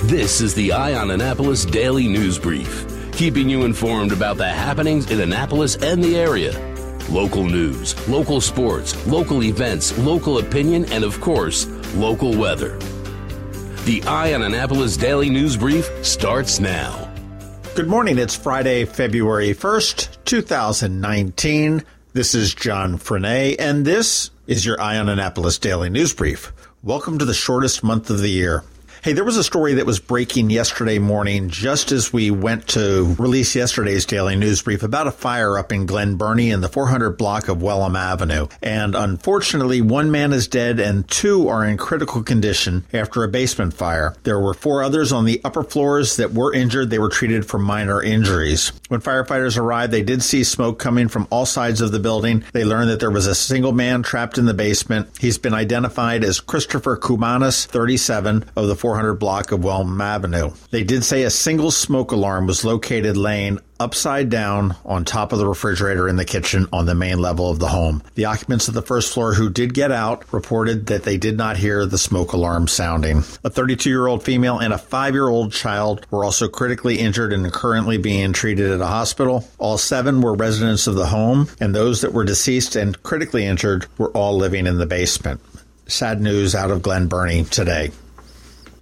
This is the Eye on Annapolis Daily News Brief, keeping you informed about the happenings in Annapolis and the area. Local news, local sports, local events, local opinion, and of course, local weather. The Eye on Annapolis Daily News Brief starts now. Good morning. It's Friday, February 1st, 2019. This is John Frenaye, and this is your Eye on Annapolis Daily News Brief. Welcome to the shortest month of the year. Hey, there was a story that was breaking yesterday morning just as we went to release yesterday's daily news brief about a fire up in Glen Burnie in the 400 block of Welham Avenue. And unfortunately, one man is dead and two are in critical condition after a basement fire. There were four others on the upper floors that were injured. They were treated for minor injuries. When firefighters arrived, they did see smoke coming from all sides of the building. They learned that there was a single man trapped in the basement. He's been identified as Christopher Kumanis, 37, of the 400 block of Welham Avenue. They did say a single smoke alarm was located laying upside down on top of the refrigerator in the kitchen on the main level of the home. The occupants of the first floor who did get out reported that they did not hear the smoke alarm sounding. A 32-year-old female and a 5-year-old child were also critically injured and are currently being treated at a hospital. All 7 were residents of the home, and those that were deceased and critically injured were all living in the basement. Sad news out of Glen Burnie today.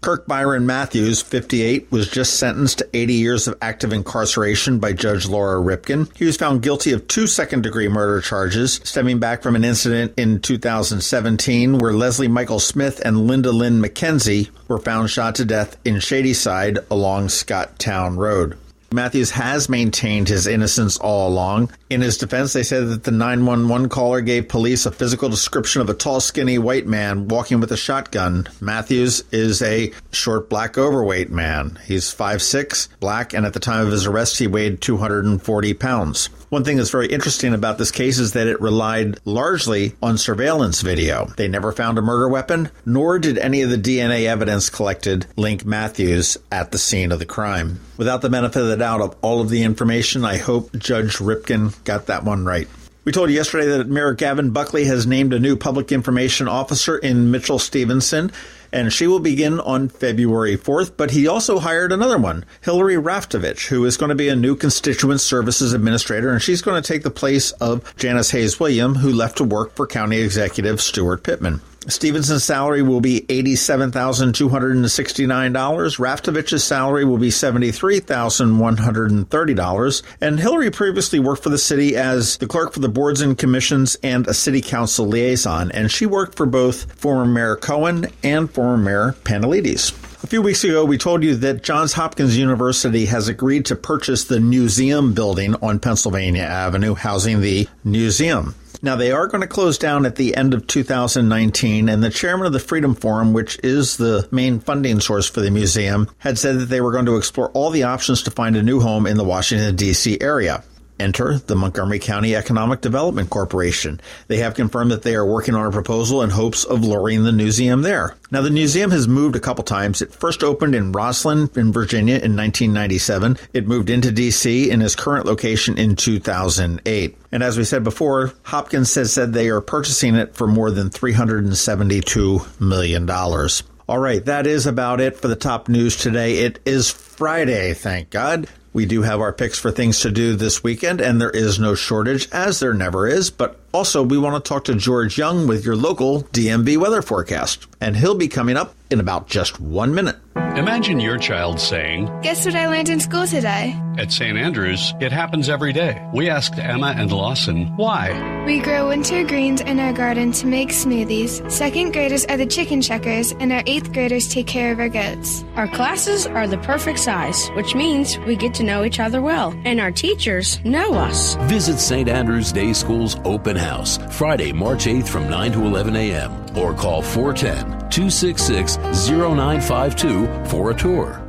Kirk Byron Matthews, 58, was just sentenced to 80 years of active incarceration by Judge Laura Ripken. He was found guilty of 2 second-degree murder charges stemming back from an incident in 2017 where Leslie Michael Smith and Linda Lynn McKenzie were found shot to death in Shady Side along Scotttown Road. Matthews has maintained his innocence all along. In his defense, they said that the 911 caller gave police a physical description of a tall, skinny white man walking with a shotgun. Matthews is a short, black, overweight man. He's 5'6", black, and at the time of his arrest, he weighed 240 pounds. One thing that's very interesting about this case is that it relied largely on surveillance video. They never found a murder weapon, nor did any of the DNA evidence collected link Matthews at the scene of the crime. Without the benefit of the doubt of all of the information, I hope Judge Ripken got that one right. We told you yesterday that Mayor Gavin Buckley has named a new public information officer in Mitchell Stevenson, and she will begin on February 4th, but he also hired another one, Hillary Raftovich, who is going to be a new constituent services administrator, and she's going to take the place of Janice Hayes-William, who left to work for County Executive Stuart Pittman. Stevenson's salary will be $87,269. Raftovich's salary will be $73,130. And Hillary previously worked for the city as the clerk for the boards and commissions and a city council liaison. And she worked for both former Mayor Cohen and former Mayor Panelides. A few weeks ago, we told you that Johns Hopkins University has agreed to purchase the Newseum building on Pennsylvania Avenue, housing the Newseum. Now, they are going to close down at the end of 2019, and the chairman of the Freedom Forum, which is the main funding source for the museum, had said that they were going to explore all the options to find a new home in the Washington, D.C. area. Enter the Montgomery County Economic Development Corporation. They have confirmed that they are working on a proposal in hopes of luring the Newseum there. Now, the Newseum has moved a couple times. It first opened in Rosslyn in Virginia in 1997. It moved into D.C. in its current location in 2008. And as we said before, Hopkins has said they are purchasing it for more than $372 million. All right, that is about it for the top news today. It is Friday, thank God. We do have our picks for things to do this weekend, and there is no shortage, as there never is. But also, we want to talk to George Young with your local DMV weather forecast. And he'll be coming up in about just 1 minute. Imagine your child saying, "Guess what I learned in school today?" At St. Andrews, it happens every day. We asked Emma and Lawson why. We grow winter greens in our garden to make smoothies. Second graders are the chicken checkers, and our 8th graders take care of our goats. Our classes are the perfect size, which means we get to know each other well, and our teachers know us. Visit St. Andrews Day School's open house, Friday, March 8th from 9 to 11 a.m. or call 410-266-0952 for a tour.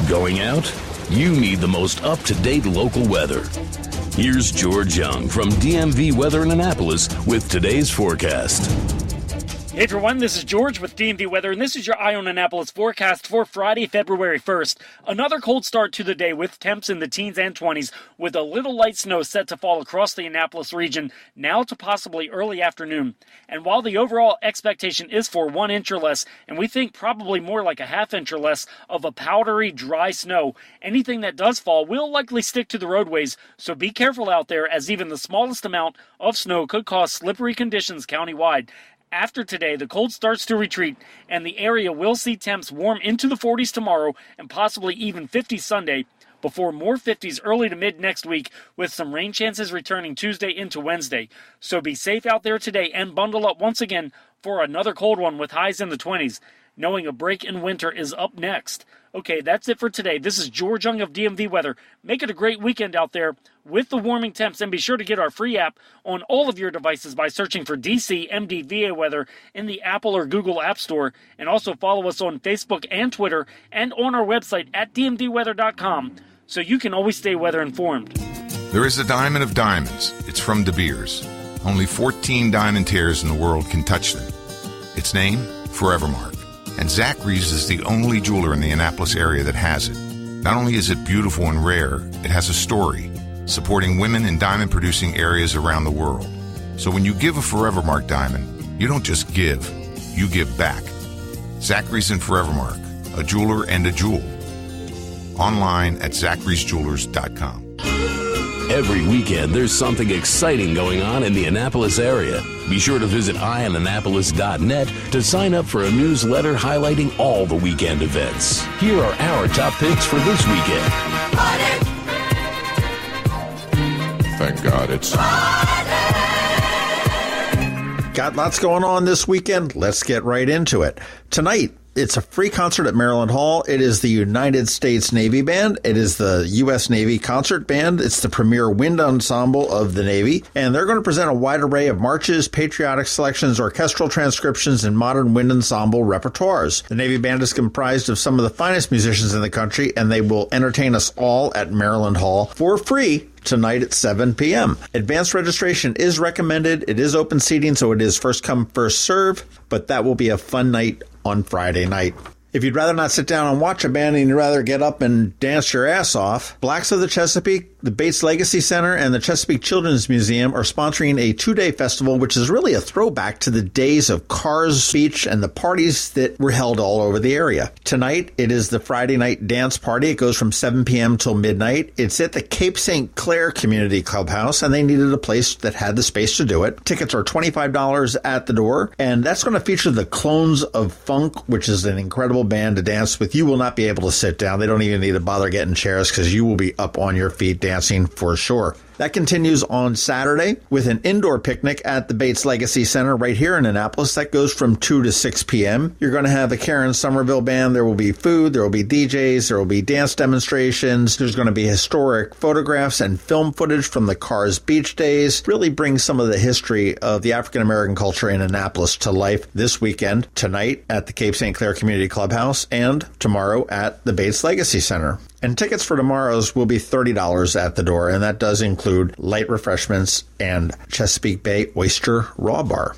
Going out? You need the most up-to-date local weather. Here's George Young from DMV Weather in Annapolis with today's forecast. Hey everyone, this is George with DMV Weather, and this is your Eye on Annapolis forecast for Friday, February 1st. Another cold start to the day with temps in the teens and 20s, with a little light snow set to fall across the Annapolis region, now to possibly early afternoon. And while the overall expectation is for 1 inch or less, and we think probably more like a ½ inch or less of a powdery, dry snow, anything that does fall will likely stick to the roadways, so be careful out there, as even the smallest amount of snow could cause slippery conditions countywide. After today, the cold starts to retreat, and the area will see temps warm into the 40s tomorrow and possibly even 50s Sunday, before more 50s early to mid next week, with some rain chances returning Tuesday into Wednesday. So be safe out there today and bundle up once again for another cold one with highs in the 20s, knowing a break in winter is up next. Okay, that's it for today. This is George Young of DMV Weather. Make it a great weekend out there with the warming temps, and be sure to get our free app on all of your devices by searching for DC MDVA Weather in the Apple or Google App Store, and also follow us on Facebook and Twitter and on our website at dmvweather.com so you can always stay weather informed. There is a diamond of diamonds. It's from De Beers. Only 14 diamond tears in the world can touch them. Its name, Forevermark. And Zachary's is the only jeweler in the Annapolis area that has it. Not only is it beautiful and rare, it has a story, supporting women in diamond-producing areas around the world. So when you give a Forevermark diamond, you don't just give, you give back. Zachary's and Forevermark, a jeweler and a jewel. Online at zacharysjewelers.com. Every weekend, there's something exciting going on in the Annapolis area. Be sure to visit eyeonannapolis.net to sign up for a newsletter highlighting all the weekend events. Here are our top picks for this weekend. Thank God it's... Got lots going on this weekend. Let's get right into it. Tonight, it's a free concert at Maryland Hall. It is the United States Navy Band. It is the U.S. Navy Concert Band. It's the premier wind ensemble of the Navy. And they're going to present a wide array of marches, patriotic selections, orchestral transcriptions, and modern wind ensemble repertoires. The Navy Band is comprised of some of the finest musicians in the country, and they will entertain us all at Maryland Hall for free tonight at 7 p.m. Advanced registration is recommended. It is open seating, so it is first come, first serve, but that will be a fun night on Friday night. If you'd rather not sit down and watch a band and you'd rather get up and dance your ass off, Blacks of the Chesapeake, the Bates Legacy Center, and the Chesapeake Children's Museum are sponsoring a 2-day festival, which is really a throwback to the days of Carr's speech and the parties that were held all over the area. Tonight, it is the Friday night dance party. It goes from 7 p.m. till midnight. It's at the Cape St. Clair Community Clubhouse, and they needed a place that had the space to do it. Tickets are $25 at the door, and that's going to feature the Clones of Funk, which is an incredible band to dance with. You will not be able to sit down. They don't even need to bother getting chairs because you will be up on your feet dancing for sure. That continues on Saturday with an indoor picnic at the Bates Legacy Center right here in Annapolis. That goes from 2 to 6 p.m. You're going to have a Karen Somerville band. There will be food. There will be DJs. There will be dance demonstrations. There's going to be historic photographs and film footage from the Carr's beach days. Really bring some of the history of the African-American culture in Annapolis to life this weekend, tonight at the Cape St. Clair Community Clubhouse, and tomorrow at the Bates Legacy Center. And tickets for tomorrow's will be $30 at the door, and that does include light refreshments and Chesapeake Bay Oyster Raw Bar.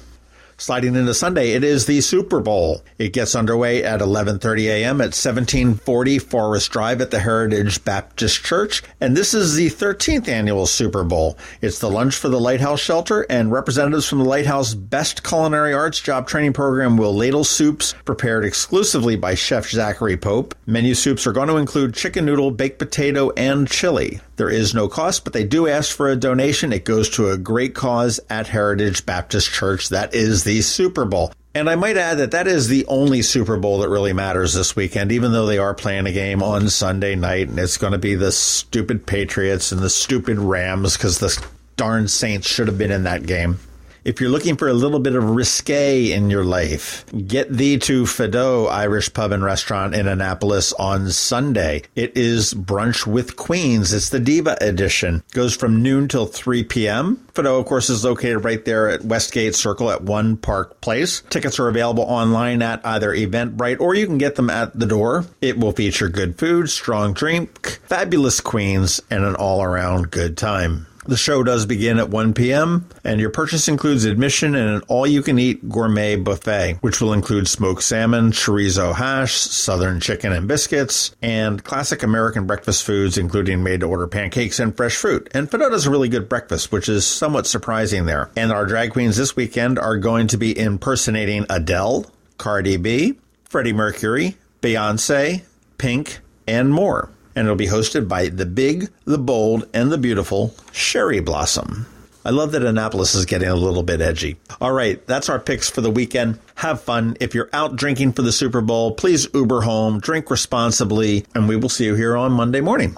Sliding into Sunday, it is the Super Bowl. It gets underway at 11:30 a.m. at 1740 Forest Drive at the Heritage Baptist Church. And this is the 13th annual Super Bowl. It's the lunch for the Lighthouse Shelter, and representatives from the Lighthouse Best Culinary Arts Job Training Program will ladle soups prepared exclusively by Chef Zachary Pope. Menu soups are going to include chicken noodle, baked potato, and chili. There is no cost, but they do ask for a donation. It goes to a great cause at Heritage Baptist Church. That is the Super Bowl. And I might add that that is the only Super Bowl that really matters this weekend, even though they are playing a game on Sunday night, and it's going to be the stupid Patriots and the stupid Rams because the darn Saints should have been in that game. If you're looking for a little bit of risque in your life, get thee to Fado Irish Pub and Restaurant in Annapolis on Sunday. It is Brunch with Queens. It's the Diva edition. Goes from noon till 3 p.m. Fado, of course, is located right there at Westgate Circle at One Park Place. Tickets are available online at either Eventbrite or you can get them at the door. It will feature good food, strong drink, fabulous queens, and an all-around good time. The show does begin at 1 p.m., and your purchase includes admission and an all-you-can-eat gourmet buffet, which will include smoked salmon, chorizo hash, southern chicken and biscuits, and classic American breakfast foods, including made-to-order pancakes and fresh fruit. And Fado does a really good breakfast, which is somewhat surprising there. And our drag queens this weekend are going to be impersonating Adele, Cardi B, Freddie Mercury, Beyonce, Pink, and more. And it'll be hosted by the big, the bold, and the beautiful Sherry Blossom. I love that Annapolis is getting a little bit edgy. All right, that's our picks for the weekend. Have fun. If you're out drinking for the Super Bowl, please Uber home, drink responsibly, and we will see you here on Monday morning.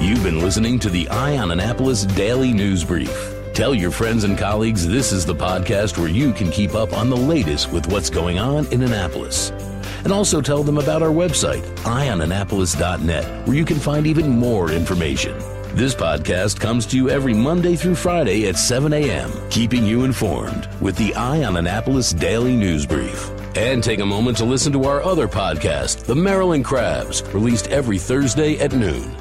You've been listening to the Eye on Annapolis Daily News Brief. Tell your friends and colleagues this is the podcast where you can keep up on the latest with what's going on in Annapolis. And also tell them about our website, eyeonannapolis.net, where you can find even more information. This podcast comes to you every Monday through Friday at 7 a.m., keeping you informed with the Eye on Annapolis Daily News Brief. And take a moment to listen to our other podcast, The Maryland Crabs, released every Thursday at noon.